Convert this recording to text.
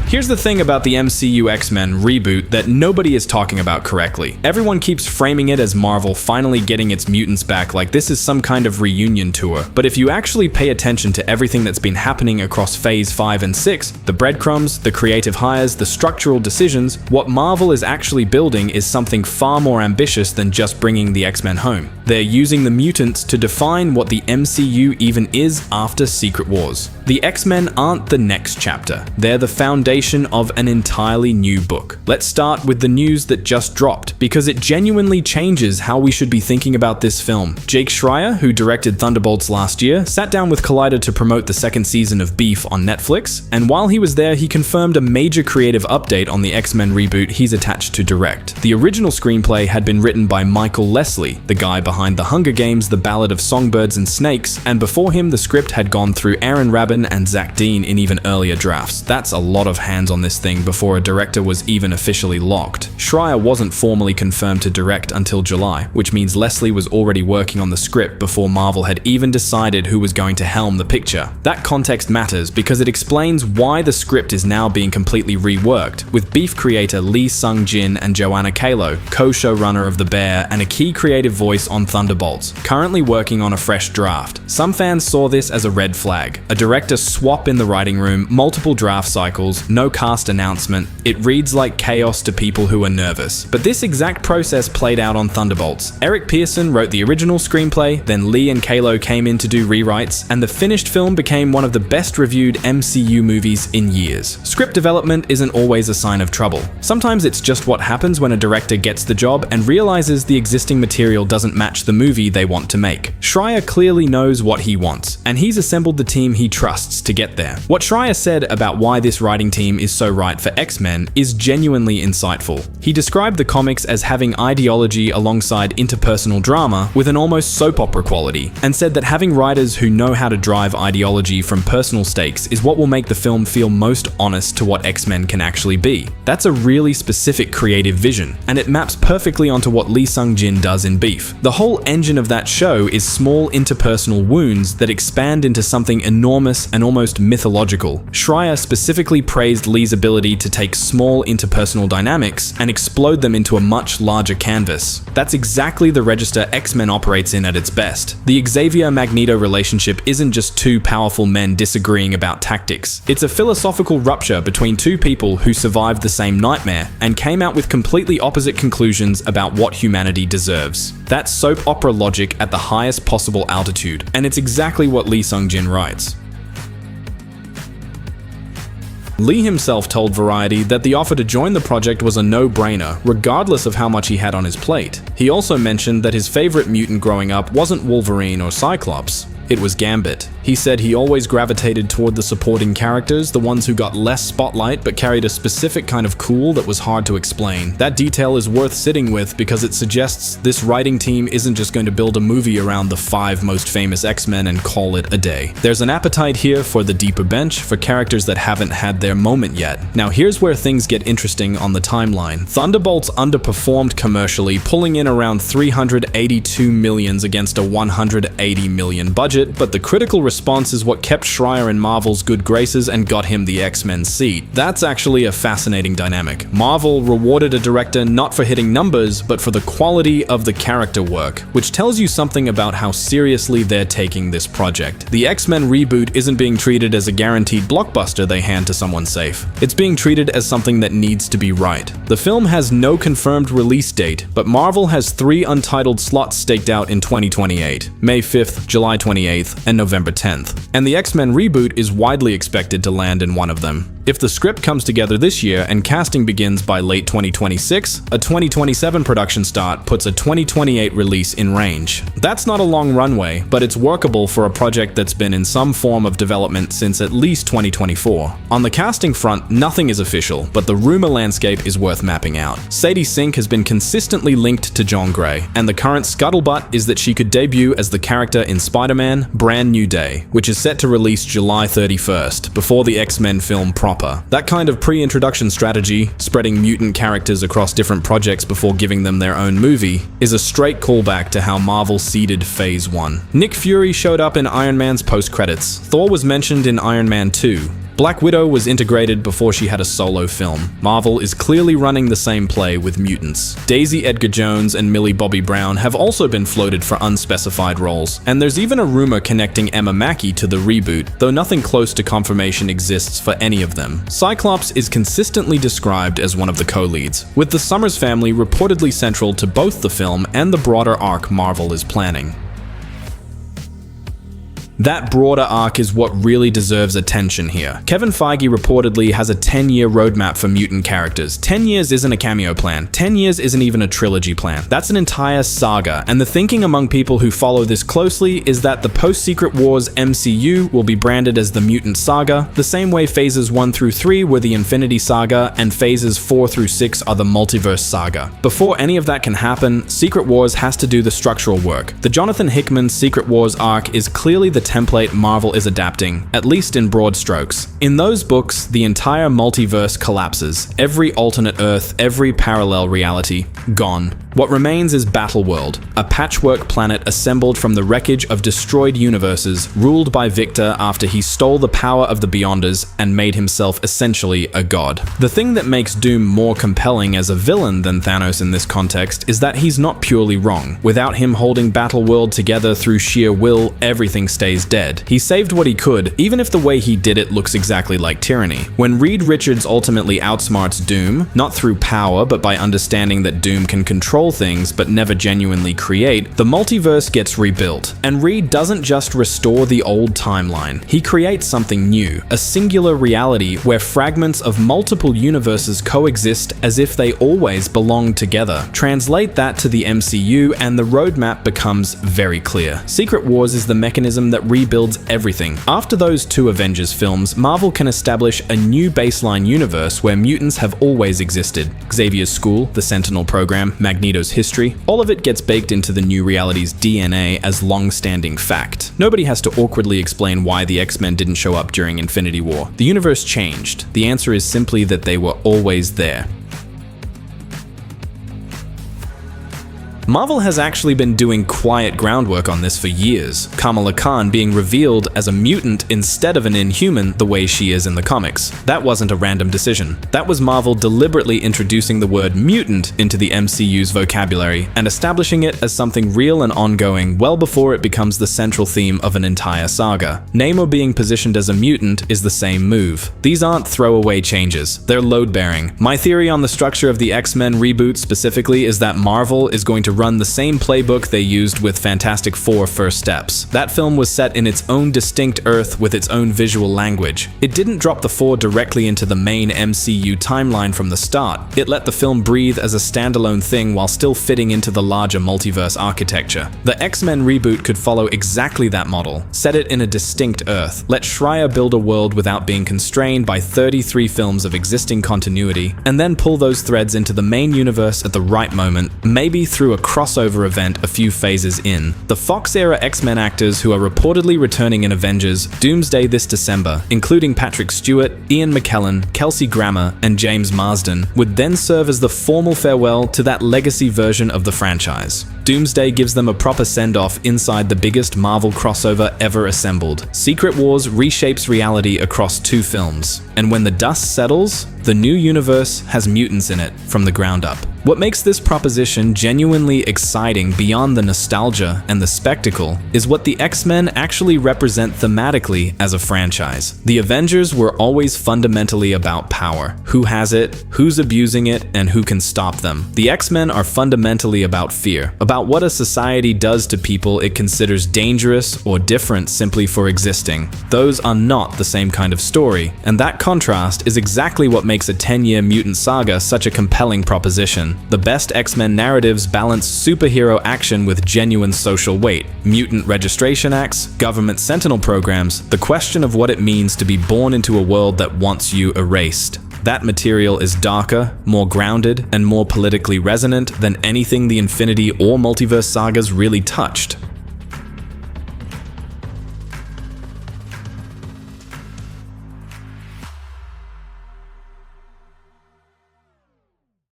Here's the thing about the MCU X-Men reboot that nobody is talking about correctly. Everyone keeps framing it as Marvel finally getting its mutants back like this is some kind of reunion tour. But if you actually pay attention to everything that's been happening across Phase 5 and 6, the breadcrumbs, the creative hires, the structural decisions, what Marvel is actually building is something far more ambitious than just bringing the X-Men home. They're using the mutants to define what the MCU even is after Secret Wars. The X-Men aren't the next chapter. They're the foundation of an entirely new book. Let's start with the news that just dropped, because it genuinely changes how we should be thinking about this film. Jake Schreier, who directed Thunderbolts last year, sat down with Collider to promote the second season of Beef on Netflix, and while he was there, he confirmed a major creative update on the X-Men reboot he's attached to direct. The original screenplay had been written by Michael Leslie, the guy behind The Hunger Games, The Ballad of Songbirds and Snakes, and before him, the script had gone through Aaron Rabin and Zach Dean in even earlier drafts. That's a lot of hands on this thing before a director was even officially locked. Schreier wasn't formally confirmed to direct until July, which means Leslie was already working on the script before Marvel had even decided who was going to helm the picture. That context matters because it explains why the script is now being completely reworked, with Beef creator Lee Sung-jin and Joanna Kalo, co-showrunner of The Bear and a key creative voice on Thunderbolts, currently working on a fresh draft. Some fans saw this as a red flag. A director swap in the writing room, multiple draft cycles, no cast announcement. It reads like chaos to people who are nervous. But this exact process played out on Thunderbolts. Eric Pearson wrote the original screenplay, then Lee and Kalo came in to do rewrites, and the finished film became one of the best reviewed MCU movies in years. Script development isn't always a sign of trouble. Sometimes it's just what happens when a director gets the job and realizes the existing material doesn't match the movie they want to make. Schreier clearly knows what he wants, and he's assembled the team he trusts to get there. What Schreier said about why this writing team is so right for X-Men is genuinely insightful. He described the comics as having ideology alongside interpersonal drama with an almost soap opera quality, and said that having writers who know how to drive ideology from personal stakes is what will make the film feel most honest to what X-Men can actually be. That's a really specific creative vision, and it maps perfectly onto what Lee Sung-jin does in Beef. The whole engine of that show is small interpersonal wounds that expand into something enormous and almost mythological. Schreier specifically praised Lee's ability to take small interpersonal dynamics and explode them into a much larger canvas. That's exactly the register X-Men operates in at its best. The Xavier-Magneto relationship isn't just two powerful men disagreeing about tactics. It's a philosophical rupture between two people who survived the same nightmare and came out with completely opposite conclusions about what humanity deserves. That's soap opera logic at the highest possible altitude, and it's exactly what Lee Sung-jin writes. Lee himself told Variety that the offer to join the project was a no-brainer, regardless of how much he had on his plate. He also mentioned that his favorite mutant growing up wasn't Wolverine or Cyclops. It was Gambit. He said he always gravitated toward the supporting characters, the ones who got less spotlight but carried a specific kind of cool that was hard to explain. That detail is worth sitting with because it suggests this writing team isn't just going to build a movie around the 5 most famous X-Men and call it a day. There's an appetite here for the deeper bench, for characters that haven't had their moment yet. Now here's where things get interesting on the timeline. Thunderbolts underperformed commercially, pulling in around $382 million against a $180 million budget, but the critical response is what kept Schreier in Marvel's good graces and got him the X-Men seat. That's actually a fascinating dynamic. Marvel rewarded a director not for hitting numbers, but for the quality of the character work, which tells you something about how seriously they're taking this project. The X-Men reboot isn't being treated as a guaranteed blockbuster they hand to someone safe. It's being treated as something that needs to be right. The film has no confirmed release date, but Marvel has 3 untitled slots staked out in 2028, May 5th, July 28th, and November 10th. And the X-Men reboot is widely expected to land in one of them. If the script comes together this year and casting begins by late 2026, a 2027 production start puts a 2028 release in range. That's not a long runway, but it's workable for a project that's been in some form of development since at least 2024. On the casting front, nothing is official, but the rumor landscape is worth mapping out. Sadie Sink has been consistently linked to John Gray, and the current scuttlebutt is that she could debut as the character in Spider-Man: Brand New Day, which is set to release July 31st, before the X-Men film proper. That kind of pre-introduction strategy, spreading mutant characters across different projects before giving them their own movie, is a straight callback to how Marvel seeded Phase 1. Nick Fury showed up in Iron Man's post-credits. Thor was mentioned in Iron Man 2. Black Widow was integrated before she had a solo film. Marvel is clearly running the same play with mutants. Daisy Edgar Jones and Millie Bobby Brown have also been floated for unspecified roles, and there's even a rumor connecting Emma Mackey to the reboot, though nothing close to confirmation exists for any of them. Cyclops is consistently described as one of the co-leads, with the Summers family reportedly central to both the film and the broader arc Marvel is planning. That broader arc is what really deserves attention here. Kevin Feige reportedly has a 10-year roadmap for mutant characters. 10 years isn't a cameo plan. 10 years isn't even a trilogy plan. That's an entire saga, and the thinking among people who follow this closely is that the post-Secret Wars MCU will be branded as the Mutant Saga, the same way phases 1 through 3 were the Infinity Saga, and phases 4 through 6 are the Multiverse Saga. Before any of that can happen, Secret Wars has to do the structural work. The Jonathan Hickman Secret Wars arc is clearly the template Marvel is adapting, at least in broad strokes. In those books, the entire multiverse collapses. Every alternate Earth, every parallel reality, gone. What remains is Battleworld, a patchwork planet assembled from the wreckage of destroyed universes, ruled by Victor after he stole the power of the Beyonders and made himself essentially a god. The thing that makes Doom more compelling as a villain than Thanos in this context is that he's not purely wrong. Without him holding Battleworld together through sheer will, everything stays dead. He saved what he could, even if the way he did it looks exactly like tyranny. When Reed Richards ultimately outsmarts Doom, not through power but by understanding that Doom can control things but never genuinely create, the multiverse gets rebuilt. And Reed doesn't just restore the old timeline, he creates something new, a singular reality where fragments of multiple universes coexist as if they always belonged together. Translate that to the MCU and the roadmap becomes very clear. Secret Wars is the mechanism that rebuilds everything. After those two Avengers films, Marvel can establish a new baseline universe where mutants have always existed. Xavier's school, the Sentinel program, Magneto's history, all of it gets baked into the new reality's DNA as long-standing fact. Nobody has to awkwardly explain why the X-Men didn't show up during Infinity War. The universe changed. The answer is simply that they were always there. Marvel has actually been doing quiet groundwork on this for years, Kamala Khan being revealed as a mutant instead of an Inhuman the way she is in the comics. That wasn't a random decision. That was Marvel deliberately introducing the word mutant into the MCU's vocabulary and establishing it as something real and ongoing well before it becomes the central theme of an entire saga. Namor being positioned as a mutant is the same move. These aren't throwaway changes, they're load-bearing. My theory on the structure of the X-Men reboot specifically is that Marvel is going to run the same playbook they used with Fantastic Four First Steps. That film was set in its own distinct Earth with its own visual language. It didn't drop the Four directly into the main MCU timeline from the start. It let the film breathe as a standalone thing while still fitting into the larger multiverse architecture. The X-Men reboot could follow exactly that model. Set it in a distinct Earth. Let Schreier build a world without being constrained by 33 films of existing continuity, and then pull those threads into the main universe at the right moment, maybe through a crossover event a few phases in. The Fox-era X-Men actors who are reportedly returning in Avengers Doomsday this December, including Patrick Stewart, Ian McKellen, Kelsey Grammer, and James Marsden, would then serve as the formal farewell to that legacy version of the franchise. Doomsday gives them a proper send-off inside the biggest Marvel crossover ever assembled. Secret Wars reshapes reality across two films, and when the dust settles, the new universe has mutants in it from the ground up. What makes this proposition genuinely exciting beyond the nostalgia and the spectacle is what the X-Men actually represent thematically as a franchise. The Avengers were always fundamentally about power. Who has it, who's abusing it, and who can stop them. The X-Men are fundamentally about fear, about what a society does to people it considers dangerous or different simply for existing. Those are not the same kind of story, and that contrast is exactly what makes a 10-year mutant saga such a compelling proposition. The best X-Men narratives balance superhero action with genuine social weight. Mutant registration acts, government sentinel programs, the question of what it means to be born into a world that wants you erased. That material is darker, more grounded, and more politically resonant than anything the Infinity or Multiverse sagas really touched.